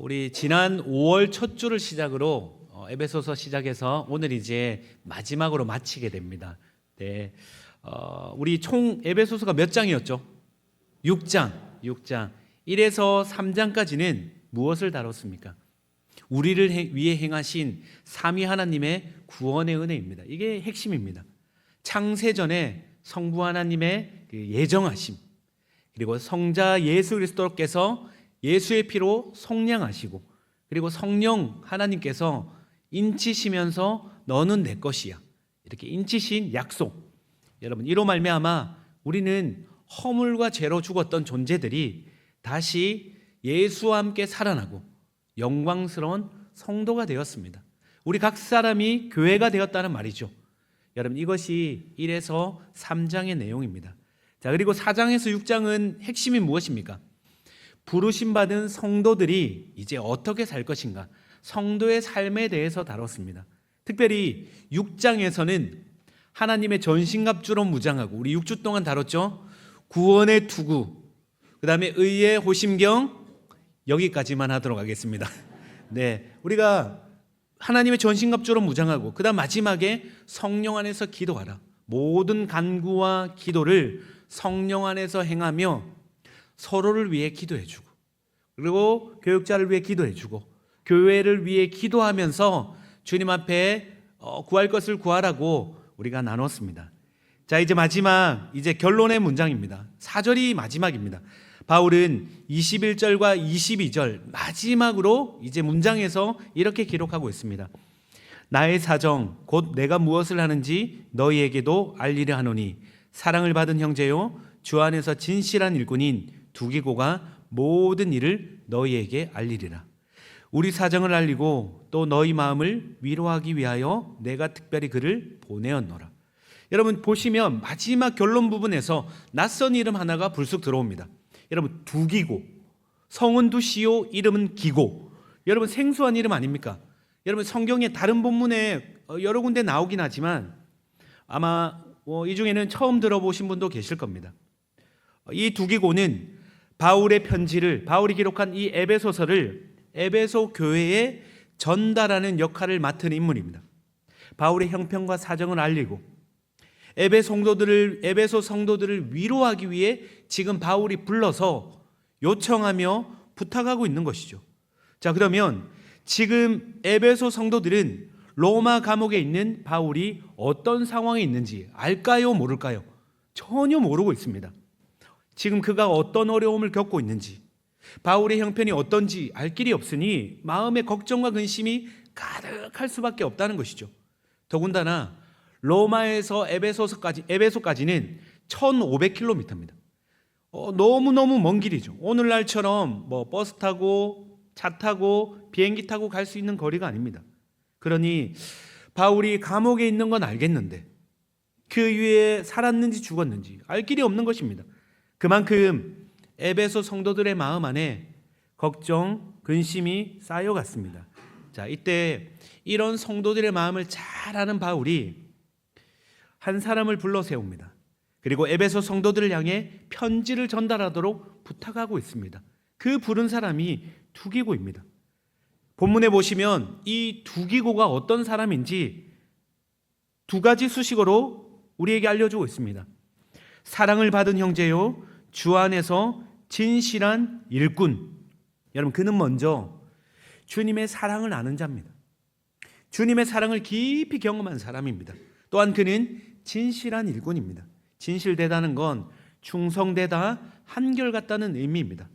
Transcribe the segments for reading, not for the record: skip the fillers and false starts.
우리 지난 5월 첫 주를 시작으로 에베소서 시작해서 오늘 이제 마지막으로 마치게 됩니다. 네, 우리 총 에베소서가 몇 장이었죠? 6장. 1에서 3장까지는 무엇을 다뤘습니까? 우리를 위해 행하신 삼위 하나님의 구원의 은혜입니다. 이게 핵심입니다. 창세전에 성부 하나님의 그 예정하심, 그리고 성자 예수 그리스도께서 예수의 피로 속량하시고, 그리고 성령 하나님께서 인치시면서 너는 내 것이야, 이렇게 인치신 약속. 여러분, 이로 말미암아 우리는 허물과 죄로 죽었던 존재들이 다시 예수와 함께 살아나고 영광스러운 성도가 되었습니다. 우리 각 사람이 교회가 되었다는 말이죠. 여러분, 이것이 1에서 3장의 내용입니다. 자, 그리고 4장에서 6장은 핵심이 무엇입니까? 부르심 받은 성도들이 이제 어떻게 살 것인가, 성도의 삶에 대해서 다뤘습니다. 특별히 6장에서는 하나님의 전신갑주로 무장하고, 우리 6주 동안 다뤘죠. 구원의 투구, 그 다음에 의의 호심경, 여기까지만 하도록 하겠습니다. 네, 우리가 하나님의 전신갑주로 무장하고, 그 다음 마지막에 성령 안에서 기도하라. 모든 간구와 기도를 성령 안에서 행하며 서로를 위해 기도해주고, 그리고 교육자를 위해 기도해주고, 교회를 위해 기도하면서 주님 앞에 구할 것을 구하라고 우리가 나눴습니다. 자, 이제 마지막, 이제 결론의 문장입니다. 4절이 마지막입니다. 바울은 21절과 22절 마지막으로 이제 문장에서 이렇게 기록하고 있습니다. 나의 사정 곧 내가 무엇을 하는지 너희에게도 알리려 하노니 사랑을 받은 형제요 주 안에서 진실한 일꾼인 두기고가 모든 일을 너희에게 알리리라. 우리 사정을 알리고 또 너희 마음을 위로하기 위하여 내가 특별히 그를 보내었노라. 여러분, 보시면 마지막 결론 부분에서 낯선 이름 하나가 불쑥 들어옵니다. 여러분, 두기고, 성은 두시오, 이름은 기고. 여러분, 생소한 이름 아닙니까? 여러분, 성경의 다른 본문에 여러 군데 나오긴 하지만 아마 이 중에는 처음 들어보신 분도 계실 겁니다. 이 두기고는 바울의 편지를, 바울이 기록한 이 에베소서를 에베소 교회에 전달하는 역할을 맡은 인물입니다. 바울의 형편과 사정을 알리고 에베소 성도들을 위로하기 위해 지금 바울이 불러서 요청하며 부탁하고 있는 것이죠. 자, 그러면 지금 에베소 성도들은 로마 감옥에 있는 바울이 어떤 상황에 있는지 알까요, 모를까요? 전혀 모르고 있습니다. 지금 그가 어떤 어려움을 겪고 있는지, 바울의 형편이 어떤지 알 길이 없으니 마음의 걱정과 근심이 가득할 수밖에 없다는 것이죠. 더군다나 로마에서 에베소까지는 1500km입니다. 너무너무 먼 길이죠. 오늘날처럼 버스 타고 차 타고 비행기 타고 갈 수 있는 거리가 아닙니다. 그러니 바울이 감옥에 있는 건 알겠는데 그 위에 살았는지 죽었는지 알 길이 없는 것입니다. 그만큼 에베소 성도들의 마음 안에 걱정, 근심이 쌓여갔습니다. 자, 이때 이런 성도들의 마음을 잘 아는 바울이 한 사람을 불러 세웁니다. 그리고 에베소 성도들을 향해 편지를 전달하도록 부탁하고 있습니다. 그 부른 사람이 두기고입니다. 본문에 보시면 이 두기고가 어떤 사람인지 두 가지 수식어로 우리에게 알려주고 있습니다. 사랑을 받은 형제요 주 안에서 진실한 일꾼. 여러분, 그는 먼저 주님의 사랑을 아는 자입니다. 주님의 사랑을 깊이 경험한 사람입니다. 또한 그는 진실한 일꾼입니다. 진실되다는 건 충성되다, 한결같다는 의미입니다.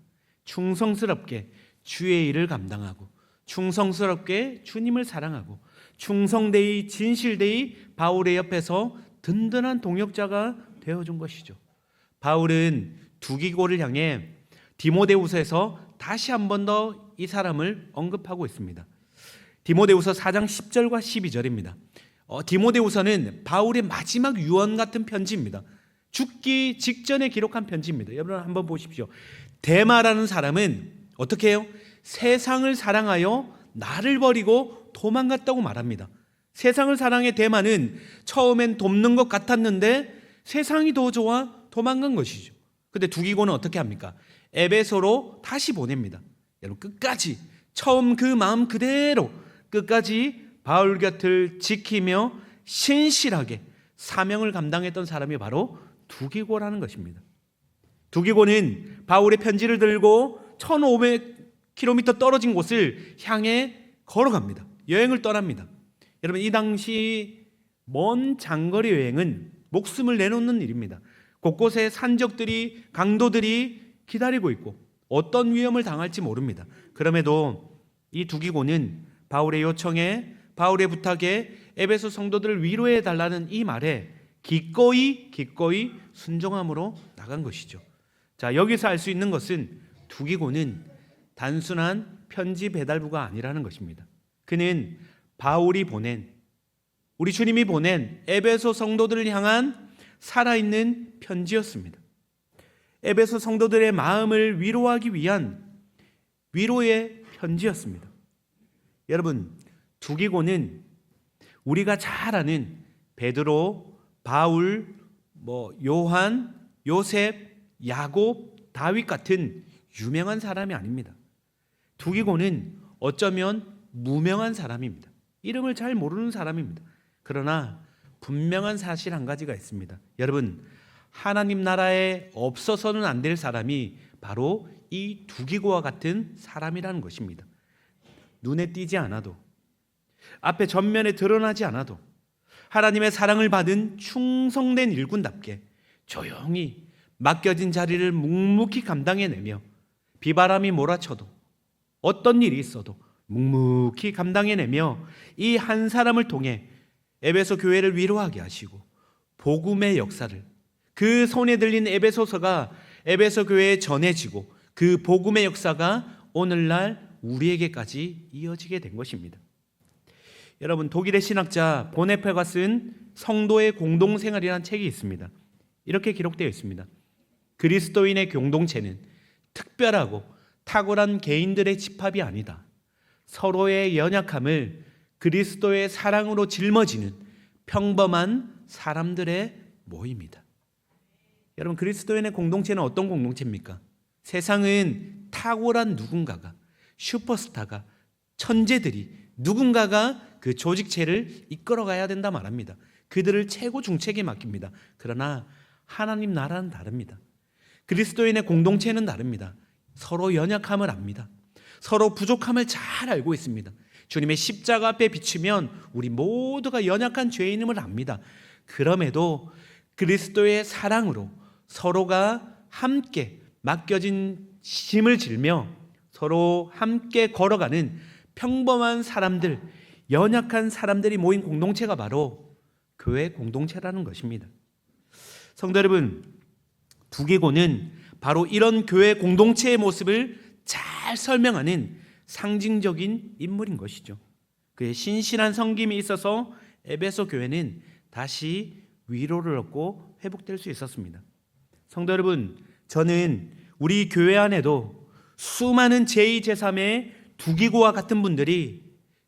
충성스럽게 주의 일을 감당하고, 충성스럽게 주님을 사랑하고, 충성되이 진실되이 바울의 옆에서 든든한 동역자가 되어준 것이죠. 바울은 두기고를 향해 디모데후서에서 다시 한 번 더 이 사람을 언급하고 있습니다. 디모데후서 4장 10절과 12절입니다. 디모데후서는 바울의 마지막 유언 같은 편지입니다. 죽기 직전에 기록한 편지입니다. 여러분 한번 보십시오. 데마라는 사람은 어떻게 해요? 세상을 사랑하여 나를 버리고 도망갔다고 말합니다. 세상을 사랑해 데마는 처음엔 돕는 것 같았는데 세상이 더 좋아 도망간 것이죠. 근데 두기고는 어떻게 합니까? 에베소로 다시 보냅니다. 여러분, 끝까지 처음 그 마음 그대로 끝까지 바울 곁을 지키며 신실하게 사명을 감당했던 사람이 바로 두기고라는 것입니다. 두기고는 바울의 편지를 들고 1500km 떨어진 곳을 향해 걸어갑니다. 여행을 떠납니다. 여러분, 이 당시 먼 장거리 여행은 목숨을 내놓는 일입니다. 곳곳에 산적들이, 강도들이 기다리고 있고 어떤 위험을 당할지 모릅니다. 그럼에도 이 두기고는 바울의 요청에, 바울의 부탁에 에베소 성도들을 위로해 달라는 이 말에 기꺼이 순종함으로 나간 것이죠. 자, 여기서 알 수 있는 것은 두기고는 단순한 편지 배달부가 아니라는 것입니다. 그는 바울이 보낸, 우리 주님이 보낸 에베소 성도들을 향한 살아있는 편지였습니다. 에베소 성도들의 마음을 위로하기 위한 위로의 편지였습니다. 여러분, 두기고는 우리가 잘 아는 베드로, 바울, 요한, 요셉, 야곱, 다윗 같은 유명한 사람이 아닙니다. 두기고는 어쩌면 무명한 사람입니다. 이름을 잘 모르는 사람입니다. 그러나 분명한 사실 한 가지가 있습니다. 여러분, 하나님 나라에 없어서는 안 될 사람이 바로 이 두기고와 같은 사람이라는 것입니다. 눈에 띄지 않아도, 앞에 전면에 드러나지 않아도 하나님의 사랑을 받은 충성된 일꾼답게 조용히 맡겨진 자리를 묵묵히 감당해내며 비바람이 몰아쳐도 어떤 일이 있어도 묵묵히 감당해내며 이 한 사람을 통해 에베소 교회를 위로하게 하시고 복음의 역사를, 그 손에 들린 에베소서가 에베소 교회에 전해지고 그 복음의 역사가 오늘날 우리에게까지 이어지게 된 것입니다. 여러분, 독일의 신학자 보네페가 쓴 성도의 공동생활이라는 책이 있습니다. 이렇게 기록되어 있습니다. 그리스도인의 공동체는 특별하고 탁월한 개인들의 집합이 아니다. 서로의 연약함을 그리스도의 사랑으로 짊어지는 평범한 사람들의 모임이다. 여러분, 그리스도인의 공동체는 어떤 공동체입니까? 세상은 탁월한 누군가가, 슈퍼스타가, 천재들이, 누군가가 그 조직체를 이끌어가야 된다 말합니다. 그들을 최고 중책에 맡깁니다. 그러나 하나님 나라는 다릅니다. 그리스도인의 공동체는 다릅니다. 서로 연약함을 압니다. 서로 부족함을 잘 알고 있습니다. 주님의 십자가 앞에 비추면 우리 모두가 연약한 죄인임을 압니다. 그럼에도 그리스도의 사랑으로 서로가 함께 맡겨진 짐을 질며 서로 함께 걸어가는 평범한 사람들, 연약한 사람들이 모인 공동체가 바로 교회 공동체라는 것입니다. 성도 여러분, 두기고는 바로 이런 교회 공동체의 모습을 잘 설명하는 상징적인 인물인 것이죠. 그의 신실한 섬김이 있어서 에베소 교회는 다시 위로를 얻고 회복될 수 있었습니다. 성도 여러분, 저는 우리 교회 안에도 수많은 제2, 제3의 두기고와 같은 분들이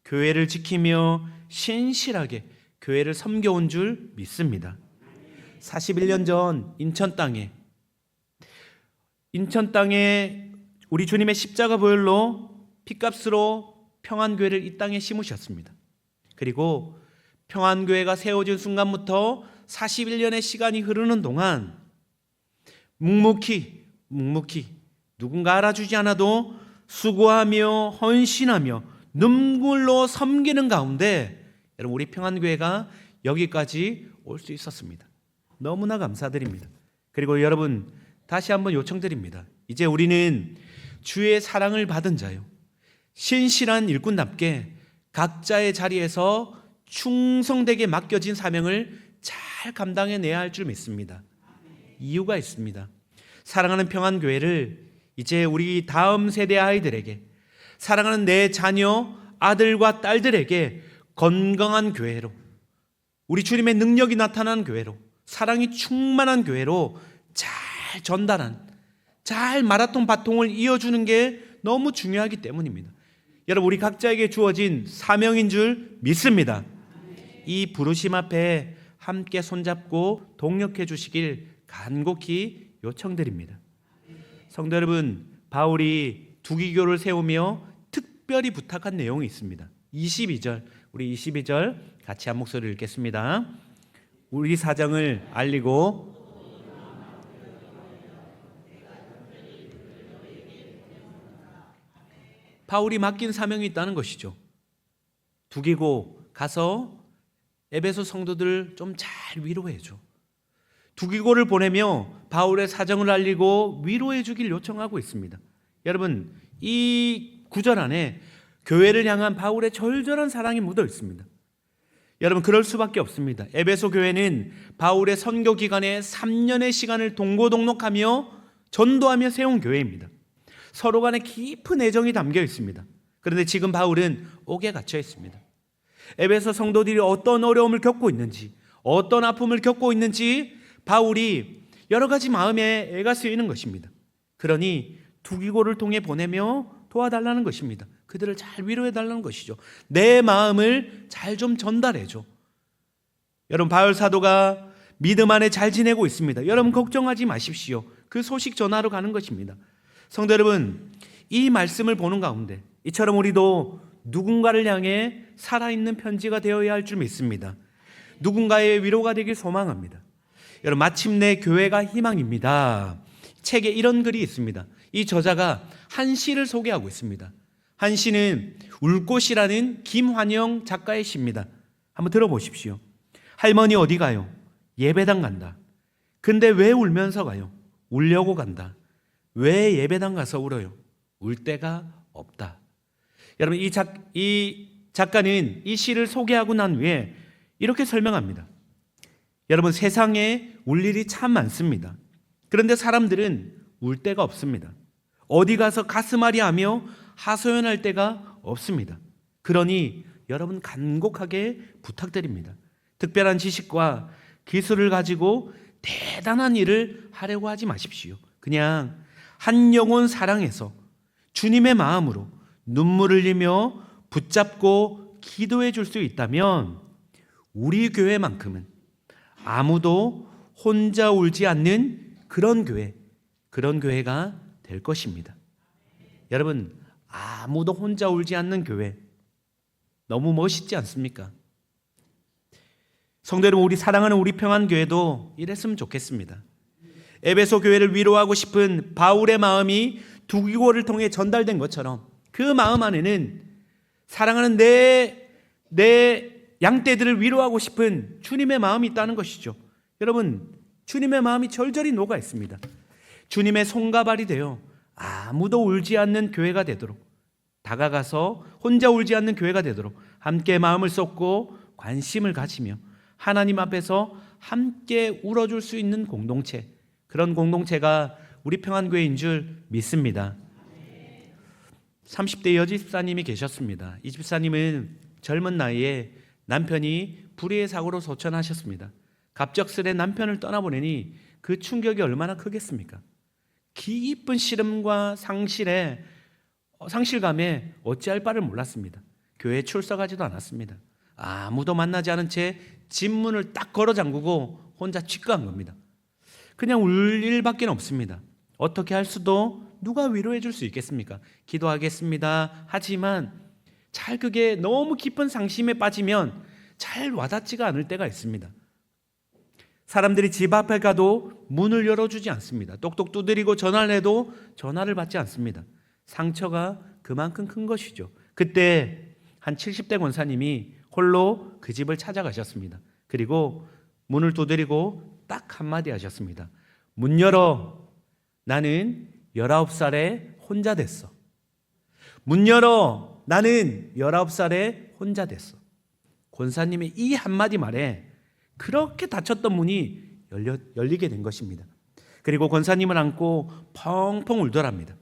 교회를 지키며 신실하게 교회를 섬겨온 줄 믿습니다. 41년 전 인천 땅에 우리 주님의 십자가 보혈로 피값으로 평안교회를 이 땅에 심으셨습니다. 그리고 평안교회가 세워진 순간부터 41년의 시간이 흐르는 동안 묵묵히 누군가 알아주지 않아도 수고하며 헌신하며 눈물로 섬기는 가운데 여러분, 우리 평안교회가 여기까지 올 수 있었습니다. 너무나 감사드립니다. 그리고 여러분, 다시 한번 요청드립니다. 이제 우리는 주의 사랑을 받은 자요, 신실한 일꾼답게 각자의 자리에서 충성되게 맡겨진 사명을 잘 감당해내야 할 줄 믿습니다. 이유가 있습니다. 사랑하는 평안교회를 이제 우리 다음 세대 아이들에게, 사랑하는 내 자녀 아들과 딸들에게 건강한 교회로, 우리 주님의 능력이 나타난 교회로, 사랑이 충만한 교회로 잘 전달한, 잘 마라톤 바통을 이어주는 게 너무 중요하기 때문입니다. 여러분, 우리 각자에게 주어진 사명인 줄 믿습니다. 이 부르심 앞에 함께 손잡고 동력해 주시길 간곡히 요청드립니다. 성도 여러분, 바울이 두기교를 세우며 특별히 부탁한 내용이 있습니다. 22절, 우리 22절 같이 한 목소리를 읽겠습니다. 우리 사정을 알리고 바울이 맡긴 사명이 있다는 것이죠. 두기고 가서 에베소 성도들을 좀 잘 위로해줘. 두기고를 보내며 바울의 사정을 알리고 위로해 주길 요청하고 있습니다. 여러분, 이 구절 안에 교회를 향한 바울의 절절한 사랑이 묻어 있습니다. 여러분, 그럴 수밖에 없습니다. 에베소 교회는 바울의 선교 기간에 3년의 시간을 동고동록하며 전도하며 세운 교회입니다. 서로 간에 깊은 애정이 담겨 있습니다. 그런데 지금 바울은 옥에 갇혀 있습니다. 에베소 성도들이 어떤 어려움을 겪고 있는지, 어떤 아픔을 겪고 있는지 바울이 여러 가지 마음에 애가 쓰이는 것입니다. 그러니 두기고를 통해 보내며 도와달라는 것입니다. 그들을 잘 위로해달라는 것이죠. 내 마음을 잘 좀 전달해줘. 여러분, 바울 사도가 믿음 안에 잘 지내고 있습니다. 여러분, 걱정하지 마십시오. 그 소식 전하러 가는 것입니다. 성도 여러분, 이 말씀을 보는 가운데 이처럼 우리도 누군가를 향해 살아있는 편지가 되어야 할 줄 믿습니다. 누군가의 위로가 되길 소망합니다. 여러분, 마침내 교회가 희망입니다. 책에 이런 글이 있습니다. 이 저자가 한 시를 소개하고 있습니다. 한 시는 울꽃이라는 김환영 작가의 시입니다. 한번 들어보십시오. 할머니 어디 가요? 예배당 간다. 근데 왜 울면서 가요? 울려고 간다. 왜 예배당 가서 울어요? 울 데가 없다. 여러분, 이 작가는 이 시를 소개하고 난 후에 이렇게 설명합니다. 여러분, 세상에 울 일이 참 많습니다. 그런데 사람들은 울 데가 없습니다. 어디 가서 가슴앓이 하며 하소연할 데가 없습니다. 그러니 여러분, 간곡하게 부탁드립니다. 특별한 지식과 기술을 가지고 대단한 일을 하려고 하지 마십시오. 그냥 한 영혼 사랑해서 주님의 마음으로 눈물을 흘리며 붙잡고 기도해 줄 수 있다면 우리 교회만큼은 아무도 혼자 울지 않는 그런 교회가 될 것입니다. 여러분, 아무도 혼자 울지 않는 교회, 너무 멋있지 않습니까? 성도 여러분, 우리 사랑하는 우리 평안교회도 이랬으면 좋겠습니다. 에베소 교회를 위로하고 싶은 바울의 마음이 두기고를 통해 전달된 것처럼 그 마음 안에는 사랑하는 내 양떼들을 위로하고 싶은 주님의 마음이 있다는 것이죠. 여러분, 주님의 마음이 절절히 녹아 있습니다. 주님의 손과 발이 되어 아무도 울지 않는 교회가 되도록, 다가가서 혼자 울지 않는 교회가 되도록 함께 마음을 쏟고 관심을 가지며 하나님 앞에서 함께 울어줄 수 있는 공동체, 그런 공동체가 우리 평안교회인 줄 믿습니다. 30대 여지 집사님이 계셨습니다. 이 집사님은 젊은 나이에 남편이 불의의 사고로 소천하셨습니다. 갑작스레 남편을 떠나보내니 그 충격이 얼마나 크겠습니까? 깊은 시름과 상실감에 어찌할 바를 몰랐습니다. 교회에 출석하지도 않았습니다. 아무도 만나지 않은 채 집 문을 딱 걸어 잠그고 혼자 취급한 겁니다. 그냥 울 일밖에 없습니다. 어떻게 할 수도, 누가 위로해 줄 수 있겠습니까? 기도하겠습니다 하지만 잘 그게 너무 깊은 상심에 빠지면 잘 와닿지가 않을 때가 있습니다. 사람들이 집 앞에 가도 문을 열어주지 않습니다. 똑똑 두드리고 전화를 해도 전화를 받지 않습니다. 상처가 그만큼 큰 것이죠. 그때 한 70대 권사님이 홀로 그 집을 찾아가셨습니다. 그리고 문을 두드리고 딱 한마디 하셨습니다. 문 열어. 나는 19살에 혼자 됐어. 문 열어. 나는 19살에 혼자 됐어. 권사님의 이 한마디 말에 그렇게 닫혔던 문이 열리게 된 것입니다. 그리고 권사님을 안고 펑펑 울더랍니다.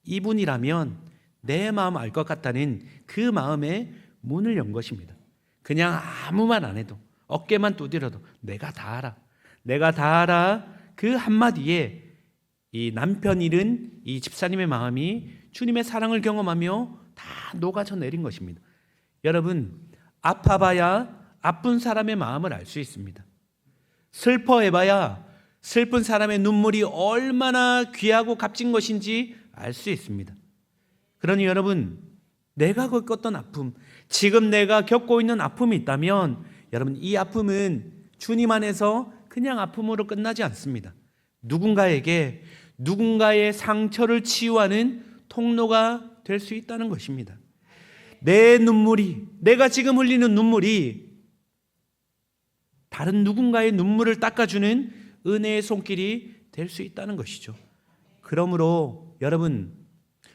이분이라면 내 마음 알 것 같다는 그 마음에 문을 연 것입니다. 그냥 아무 말 안 해도, 어깨만 두드려도 내가 다 알아, 내가 다 알아, 그 한마디에 이 남편 잃은 이 집사님의 마음이 주님의 사랑을 경험하며 다 녹아져 내린 것입니다. 여러분, 아파봐야 아픈 사람의 마음을 알 수 있습니다. 슬퍼해봐야 슬픈 사람의 눈물이 얼마나 귀하고 값진 것인지 알 수 있습니다. 그러니 여러분, 내가 겪었던 아픔, 지금 내가 겪고 있는 아픔이 있다면 여러분, 이 아픔은 주님 안에서 그냥 아픔으로 끝나지 않습니다. 누군가의 상처를 치유하는 통로가 될 수 있다는 것입니다. 내 눈물이, 내가 지금 흘리는 눈물이 다른 누군가의 눈물을 닦아주는 은혜의 손길이 될 수 있다는 것이죠. 그러므로 여러분,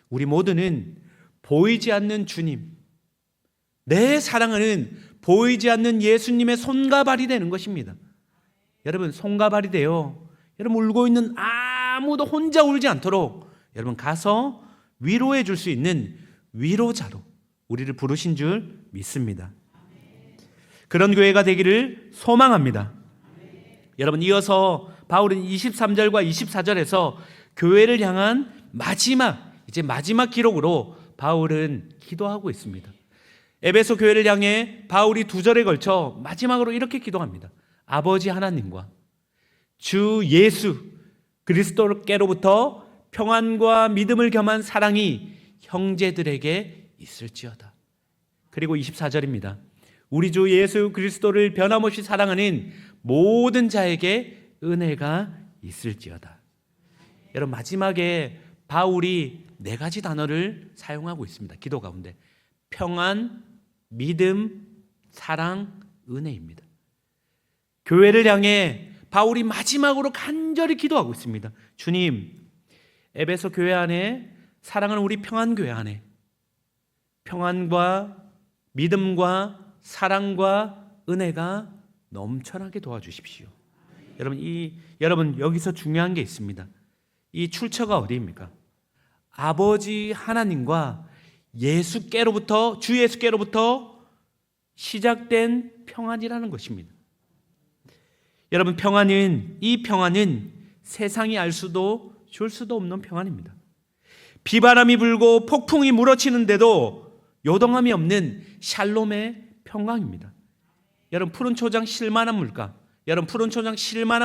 우리 모두는 보이지 않는 주님, 내 사랑하는 보이지 않는 예수님의 손과 발이 되는 것입니다. 여러분, 손과 발이 되어 여러분 울고 있는 아무도 혼자 울지 않도록 여러분 가서 위로해 줄 수 있는 위로자로 우리를 부르신 줄 믿습니다. 그런 교회가 되기를 소망합니다. 여러분, 이어서 바울은 23절과 24절에서 교회를 향한 마지막 기록으로 바울은 기도하고 있습니다. 에베소 교회를 향해 바울이 2절에 걸쳐 마지막으로 이렇게 기도합니다. 아버지 하나님과 주 예수 그리스도께로부터 평안과 믿음을 겸한 사랑이 형제들에게 있을지어다. 그리고 24절입니다. 우리 주 예수 그리스도를 변함없이 사랑하는 모든 자에게 은혜가 있을지어다. 여러분, 마지막에 바울이 4가지 단어를 사용하고 있습니다. 기도 가운데 평안, 믿음, 사랑, 은혜입니다. 교회를 향해 바울이 마지막으로 간절히 기도하고 있습니다. 주님, 에베소 교회 안에 사랑하는 우리 평안교회 안에 평안과 믿음과 사랑과 은혜가 넘쳐나게 도와주십시오. 여러분 여기서 중요한 게 있습니다. 이 출처가 어디입니까? 아버지 하나님과 예수께로부터, 주 예수께로부터 시작된 평안이라는 것입니다. 여러분, 이 평안은 세상이 알 수도 줄 수도 없는 평안입니다. 비바람이 불고 폭풍이 몰아치는데도 요동함이 없는 샬롬의 평강입니다. 여러분, 푸른 초장 실만한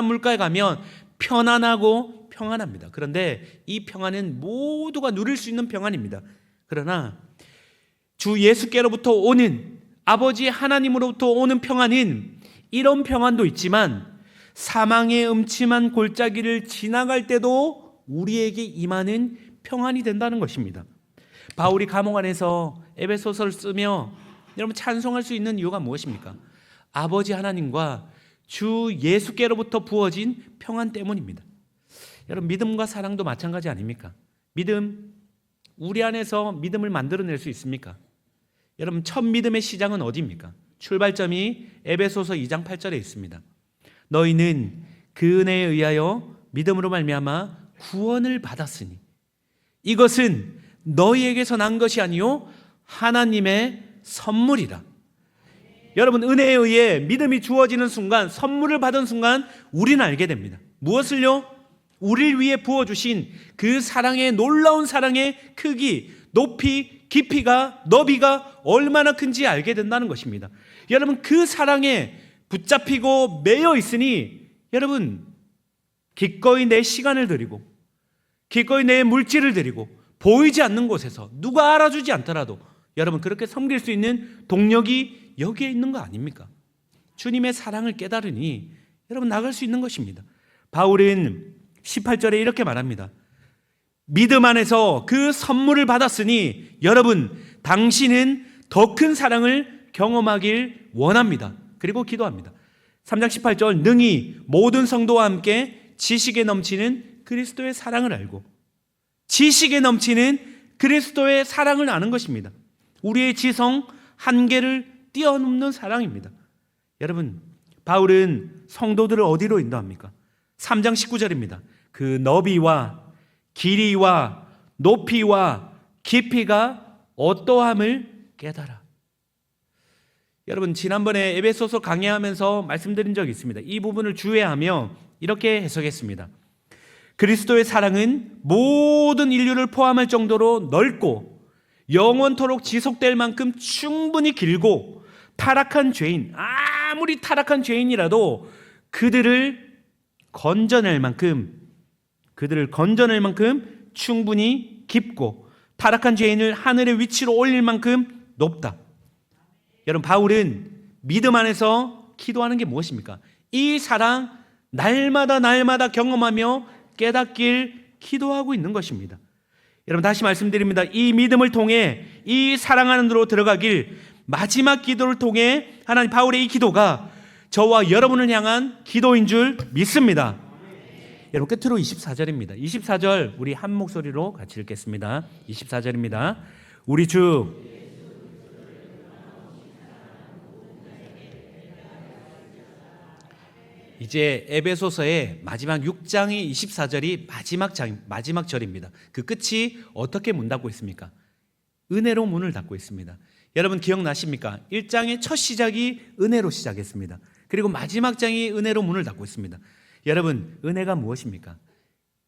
물가에 가면 편안하고 평안합니다. 그런데 이 평안은 모두가 누릴 수 있는 평안입니다. 그러나 주 예수께로부터 오는, 아버지 하나님으로부터 오는 평안은 이런 평안도 있지만 사망의 음침한 골짜기를 지나갈 때도 우리에게 임하는 평안이 된다는 것입니다. 바울이 감옥 안에서 에베소서를 쓰며 여러분 찬송할 수 있는 이유가 무엇입니까? 아버지 하나님과 주 예수께로부터 부어진 평안 때문입니다. 여러분, 믿음과 사랑도 마찬가지 아닙니까? 우리 안에서 믿음을 만들어낼 수 있습니까? 여러분, 첫 믿음의 시작은 어디입니까? 출발점이 에베소서 2장 8절에 있습니다. 너희는 그 은혜에 의하여 믿음으로 말미암아 구원을 받았으니 이것은 너희에게서 난 것이 아니요 하나님의 선물이라. 여러분, 은혜에 의해 믿음이 주어지는 순간, 선물을 받은 순간 우리는 알게 됩니다. 무엇을요? 우리를 위해 부어주신 그 사랑의, 놀라운 사랑의 크기, 높이, 깊이가, 너비가 얼마나 큰지 알게 된다는 것입니다. 여러분, 그 사랑에 붙잡히고 매여 있으니 여러분, 기꺼이 내 시간을 드리고 기꺼이 내 물질을 드리고 보이지 않는 곳에서 누가 알아주지 않더라도 여러분 그렇게 섬길 수 있는 동력이 여기에 있는 거 아닙니까? 주님의 사랑을 깨달으니 여러분 나갈 수 있는 것입니다. 바울은 18절에 이렇게 말합니다. 믿음 안에서 그 선물을 받았으니 여러분 당신은 더 큰 사랑을 경험하길 원합니다. 그리고 기도합니다. 3장 18절 능히 모든 성도와 함께 지식에 넘치는 그리스도의 사랑을 알고, 지식에 넘치는 그리스도의 사랑을 아는 것입니다. 우리의 지성 한계를 뛰어넘는 사랑입니다. 여러분, 바울은 성도들을 어디로 인도합니까? 3장 19절입니다. 그 너비와 길이와 높이와 깊이가 어떠함을 깨달아. 여러분, 지난번에 에베소서 강의하면서 말씀드린 적이 있습니다. 이 부분을 주의하며 이렇게 해석했습니다. 그리스도의 사랑은 모든 인류를 포함할 정도로 넓고 영원토록 지속될 만큼 충분히 길고, 타락한 죄인, 아무리 타락한 죄인이라도 그들을 건져낼 만큼 충분히 깊고, 타락한 죄인을 하늘의 위치로 올릴 만큼 높다. 여러분, 바울은 믿음 안에서 기도하는 게 무엇입니까? 이 사랑 날마다 경험하며 깨닫길 기도하고 있는 것입니다. 여러분, 다시 말씀드립니다. 이 믿음을 통해 이 사랑 안으로 들어가길, 마지막 기도를 통해 하나님, 바울의 이 기도가 저와 여러분을 향한 기도인 줄 믿습니다. 여러분, 끝으로 24절입니다. 24절 우리 한 목소리로 같이 읽겠습니다. 24절입니다. 우리 주 이제 에베소서의 마지막 6장의 24절이 마지막 절입니다. 그 끝이 어떻게 문 닫고 있습니까? 은혜로 문을 닫고 있습니다. 여러분 기억나십니까? 1장의 첫 시작이 은혜로 시작했습니다. 그리고 마지막 장이 은혜로 문을 닫고 있습니다. 여러분, 은혜가 무엇입니까?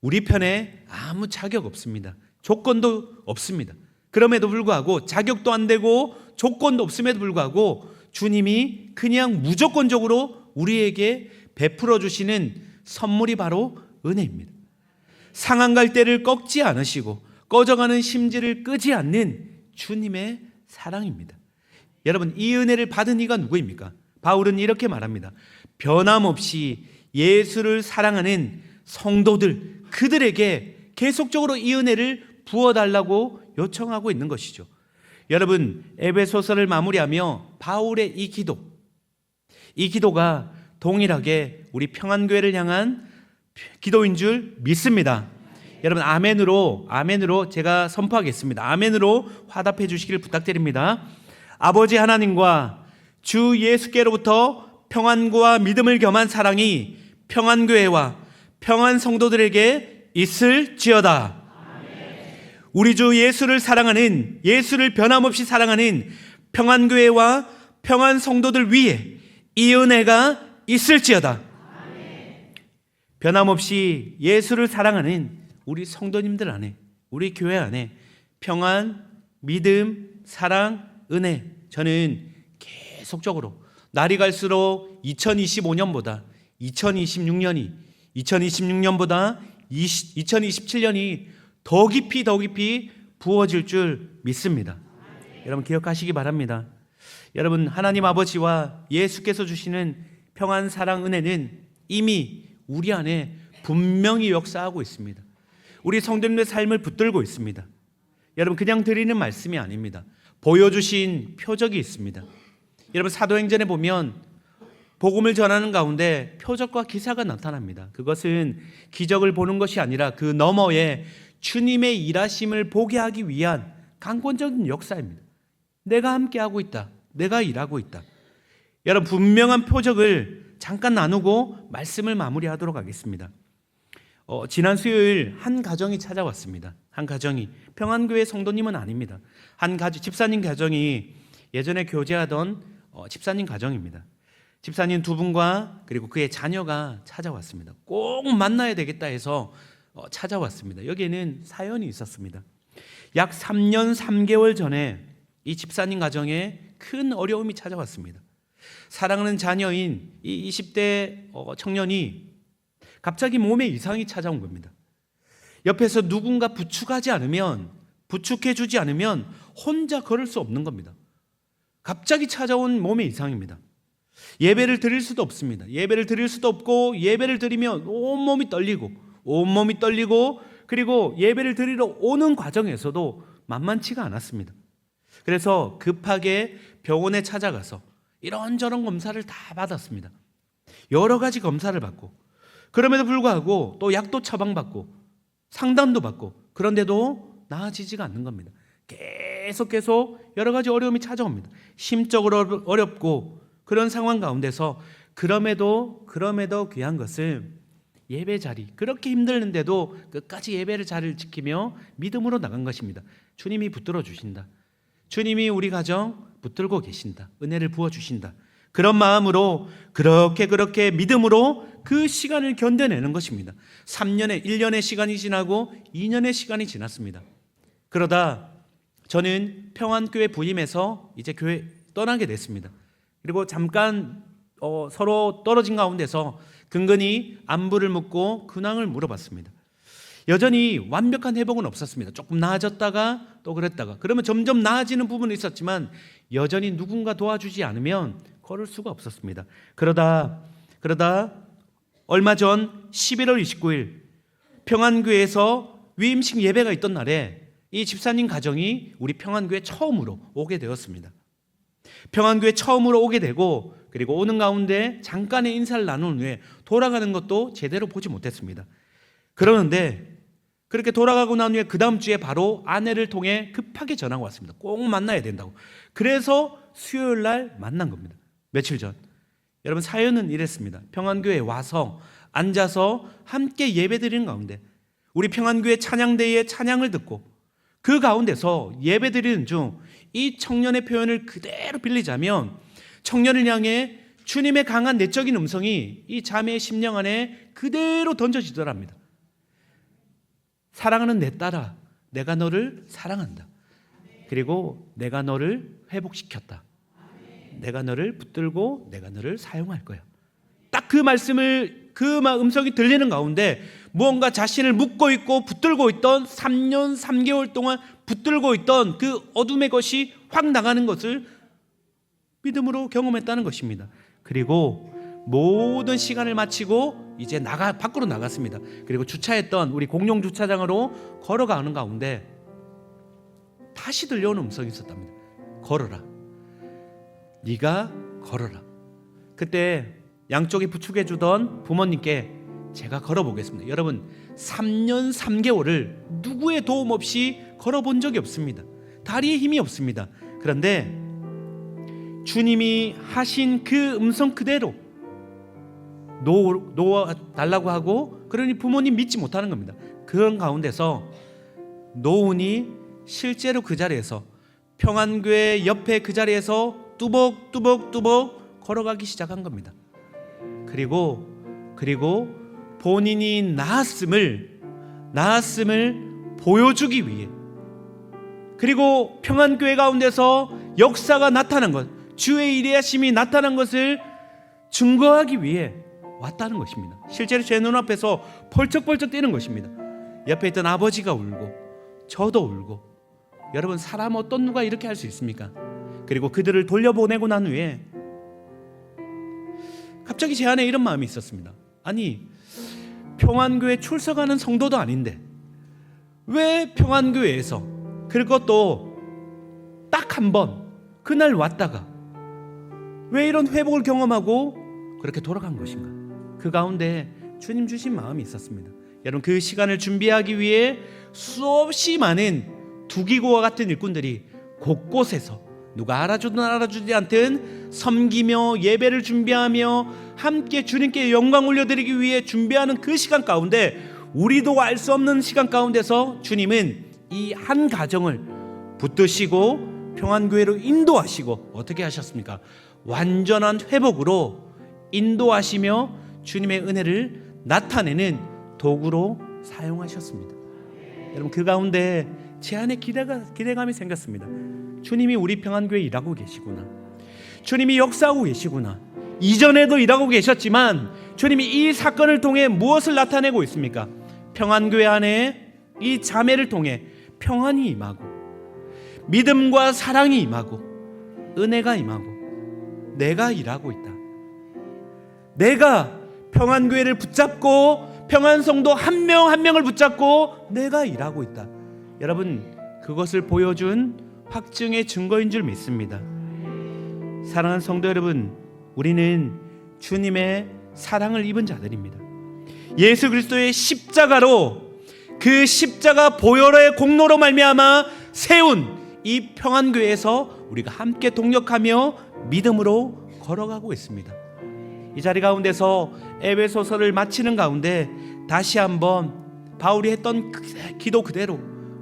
우리 편에 아무 자격 없습니다. 조건도 없습니다. 그럼에도 불구하고, 자격도 안 되고 조건도 없음에도 불구하고 주님이 그냥 무조건적으로 우리에게 베풀어 주시는 선물이 바로 은혜입니다. 상한 갈대를 꺾지 않으시고 꺼져가는 심지를 끄지 않는 주님의 사랑입니다. 여러분, 이 은혜를 받은 이가 누구입니까? 바울은 이렇게 말합니다. 변함없이 예수를 사랑하는 성도들, 그들에게 계속적으로 이 은혜를 부어달라고 요청하고 있는 것이죠. 여러분, 에베소서를 마무리하며 바울의 이 기도가 동일하게 우리 평안교회를 향한 기도인 줄 믿습니다. 여러분, 아멘으로 제가 선포하겠습니다. 아멘으로 화답해 주시기를 부탁드립니다. 아버지 하나님과 주 예수께로부터 평안과 믿음을 겸한 사랑이 평안교회와 평안 성도들에게 있을지어다. 우리 주 예수를 사랑하는, 예수를 변함없이 사랑하는 평안교회와 평안 성도들 위에 이 은혜가 있을지어다. 변함없이 예수를 사랑하는 우리 성도님들 안에, 우리 교회 안에 평안, 믿음, 사랑, 은혜, 저는 계속적으로 날이 갈수록 2025년보다 2026년보다 2027년이 더 깊이 부어질 줄 믿습니다. 여러분 기억하시기 바랍니다. 여러분, 하나님 아버지와 예수께서 주시는 평안, 사랑, 은혜는 이미 우리 안에 분명히 역사하고 있습니다. 우리 성도님의 삶을 붙들고 있습니다. 여러분, 그냥 드리는 말씀이 아닙니다. 보여주신 표적이 있습니다. 여러분, 사도행전에 보면 복음을 전하는 가운데 표적과 기사가 나타납니다. 그것은 기적을 보는 것이 아니라 그 너머에 주님의 일하심을 보게 하기 위한 강권적인 역사입니다. 내가 함께하고 있다. 내가 일하고 있다. 여러분, 분명한 표적을 잠깐 나누고 말씀을 마무리하도록 하겠습니다. 지난 수요일 한 가정이 찾아왔습니다. 한 가정이, 평안교회 성도님은 아닙니다. 집사님 가정이 예전에 교제하던 집사님 가정입니다. 집사님 두 분과 그리고 그의 자녀가 찾아왔습니다. 꼭 만나야 되겠다 해서 찾아왔습니다. 여기에는 사연이 있었습니다. 약 3년 3개월 전에 이 집사님 가정에 큰 어려움이 찾아왔습니다. 사랑하는 자녀인 이 20대 청년이 갑자기 몸에 이상이 찾아온 겁니다. 옆에서 누군가 부축해 주지 않으면 혼자 걸을 수 없는 겁니다. 갑자기 찾아온 몸의 이상입니다. 예배를 드릴 수도 없습니다. 예배를 드릴 수도 없고, 예배를 드리면 온몸이 떨리고 그리고 예배를 드리러 오는 과정에서도 만만치가 않았습니다. 그래서 급하게 병원에 찾아가서 이런저런 검사를 다 받았습니다. 여러 가지 검사를 받고, 그럼에도 불구하고 또 약도 처방받고 상담도 받고, 그런데도 나아지지가 않는 겁니다. 계속 여러 가지 어려움이 찾아옵니다. 심적으로 어렵고 그런 상황 가운데서 그럼에도 귀한 것은 예배 자리, 그렇게 힘들는데도 끝까지 예배를 자리를 지키며 믿음으로 나간 것입니다. 주님이 붙들어 주신다. 주님이 우리 가정 붙들고 계신다. 은혜를 부어주신다. 그런 마음으로 그렇게 믿음으로 그 시간을 견뎌내는 것입니다. 1년의 시간이 지나고 2년의 시간이 지났습니다. 그러다 저는 평안교회 부임해서 이제 교회 떠나게 됐습니다. 그리고 잠깐 서로 떨어진 가운데서 근근히 안부를 묻고 근황을 물어봤습니다. 여전히 완벽한 회복은 없었습니다. 조금 나아졌다가 또 그랬다가, 그러면 점점 나아지는 부분이 있었지만 여전히 누군가 도와주지 않으면 걸을 수가 없었습니다. 그러다 얼마 전 11월 29일 평안교회에서 위임식 예배가 있던 날에 이 집사님 가정이 우리 평안교회 처음으로 오게 되었습니다. 평안교회 처음으로 오게 되고, 그리고 오는 가운데 잠깐의 인사를 나눈 후에 돌아가는 것도 제대로 보지 못했습니다. 그러는데 그렇게 돌아가고 난 후에 그 다음 주에 바로 아내를 통해 급하게 전화가 왔습니다. 꼭 만나야 된다고. 그래서 수요일 날 만난 겁니다. 며칠 전. 여러분, 사연은 이랬습니다. 평안교회에 와서 앉아서 함께 예배드리는 가운데 우리 평안교회 찬양대의 찬양을 듣고 그 가운데서 예배드리는 중 이 청년의 표현을 그대로 빌리자면, 청년을 향해 주님의 강한 내적인 음성이 이 자매의 심령 안에 그대로 던져지더랍니다. 사랑하는 내 딸아, 내가 너를 사랑한다. 그리고 내가 너를 회복시켰다. 내가 너를 붙들고 내가 너를 사용할 거야. 딱 그 말씀을, 그 음성이 들리는 가운데 무언가 자신을 묶고 있고 붙들고 있던 3년 3개월 동안 붙들고 있던 그 어둠의 것이 확 나가는 것을 믿음으로 경험했다는 것입니다. 그리고 모든 시간을 마치고 이제 밖으로 나갔습니다. 그리고 주차했던 우리 공용 주차장으로 걸어가는 가운데 다시 들려오는 음성이 있었답니다. 걸어라. 네가 걸어라. 그때 양쪽에 부축해 주던 부모님께 제가 걸어보겠습니다. 여러분, 3년 3개월을 누구의 도움 없이 걸어본 적이 없습니다. 다리에 힘이 없습니다. 그런데 주님이 하신 그 음성 그대로 놓아달라고 하고, 그러니 부모님 믿지 못하는 겁니다. 그런 가운데서 노은이 실제로 그 자리에서, 평안교회 옆에 그 자리에서 뚜벅뚜벅 걸어가기 시작한 겁니다. 그리고 본인이 나았음을 보여주기 위해, 그리고 평안교회 가운데서 역사가 나타난 것, 주의 일하심이 나타난 것을 증거하기 위해 왔다는 것입니다. 실제로 제 눈앞에서 펄쩍펄쩍 뛰는 것입니다. 옆에 있던 아버지가 울고 저도 울고. 여러분, 사람 어떤 누가 이렇게 할 수 있습니까? 그리고 그들을 돌려보내고 난 후에 갑자기 제 안에 이런 마음이 있었습니다. 아니, 평안교회 출석하는 성도도 아닌데 왜 평안교회에서, 그것도 딱 한 번 그날 왔다가 왜 이런 회복을 경험하고 그렇게 돌아간 것인가? 그 가운데 주님 주신 마음이 있었습니다. 여러분, 그 시간을 준비하기 위해 수없이 많은 두기고와 같은 일꾼들이 곳곳에서 누가 알아주든 알아주지 않든 섬기며 예배를 준비하며 함께 주님께 영광 올려드리기 위해 준비하는 그 시간 가운데, 우리도 알 수 없는 시간 가운데서 주님은 이 한 가정을 붙드시고 평안교회로 인도하시고 어떻게 하셨습니까? 완전한 회복으로 인도하시며 주님의 은혜를 나타내는 도구로 사용하셨습니다. 여러분, 그 가운데 제 안에 기대감이 생겼습니다. 주님이 우리 평안교회에 일하고 계시구나. 주님이 역사하고 계시구나. 이전에도 일하고 계셨지만 주님이 이 사건을 통해 무엇을 나타내고 있습니까? 평안교회 안에 이 자매를 통해 평안이 임하고 믿음과 사랑이 임하고 은혜가 임하고 내가 일하고 있다. 내가 평안교회를 붙잡고 평안성도 한 명 한 명을 붙잡고 내가 일하고 있다. 여러분, 그것을 보여준 확증의 증거인 줄 믿습니다. 사랑하는 성도 여러분, 우리는 주님의 사랑을 입은 자들입니다. 예수 그리스도의 십자가로, 그 십자가 보혈의 공로로 말미암아 세운 이 평안교회에서 우리가 함께 동력하며 믿음으로 걸어가고 있습니다. 이 자리 가운데서 에베소서를 마치는 가운데 다시 한번 바울이 했던 기도 그대로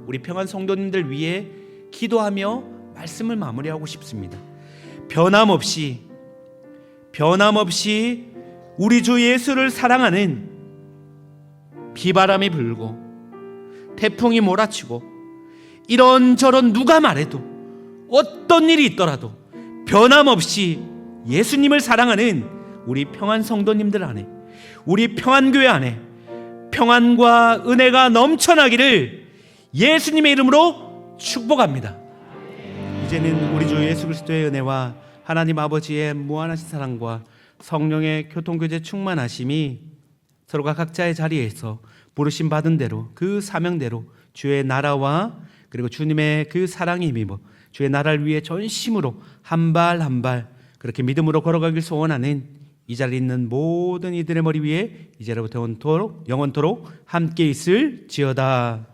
우리 평안 성도님들 위해 기도하며 말씀을 마무리하고 싶습니다. 변함없이 우리 주 예수를 사랑하는, 비바람이 불고 태풍이 몰아치고 이런저런 누가 말해도 어떤 일이 있더라도 변함없이 예수님을 사랑하는 우리 평안 성도님들 안에, 우리 평안교회 안에 평안과 은혜가 넘쳐나기를 예수님의 이름으로 축복합니다. 이제는 우리 주 예수 그리스도의 은혜와 하나님 아버지의 무한하신 사랑과 성령의 교통교제 충만하심이 서로가 각자의 자리에서 부르심 받은 대로 그 사명대로 주의 나라와 그리고 주님의 그 사랑이 힘입어 주의 나라를 위해 전심으로 한 발 한 발 그렇게 믿음으로 걸어가길 소원하는 이 자리에 있는 모든 이들의 머리 위에 이제로부터 영원토록 함께 있을지어다.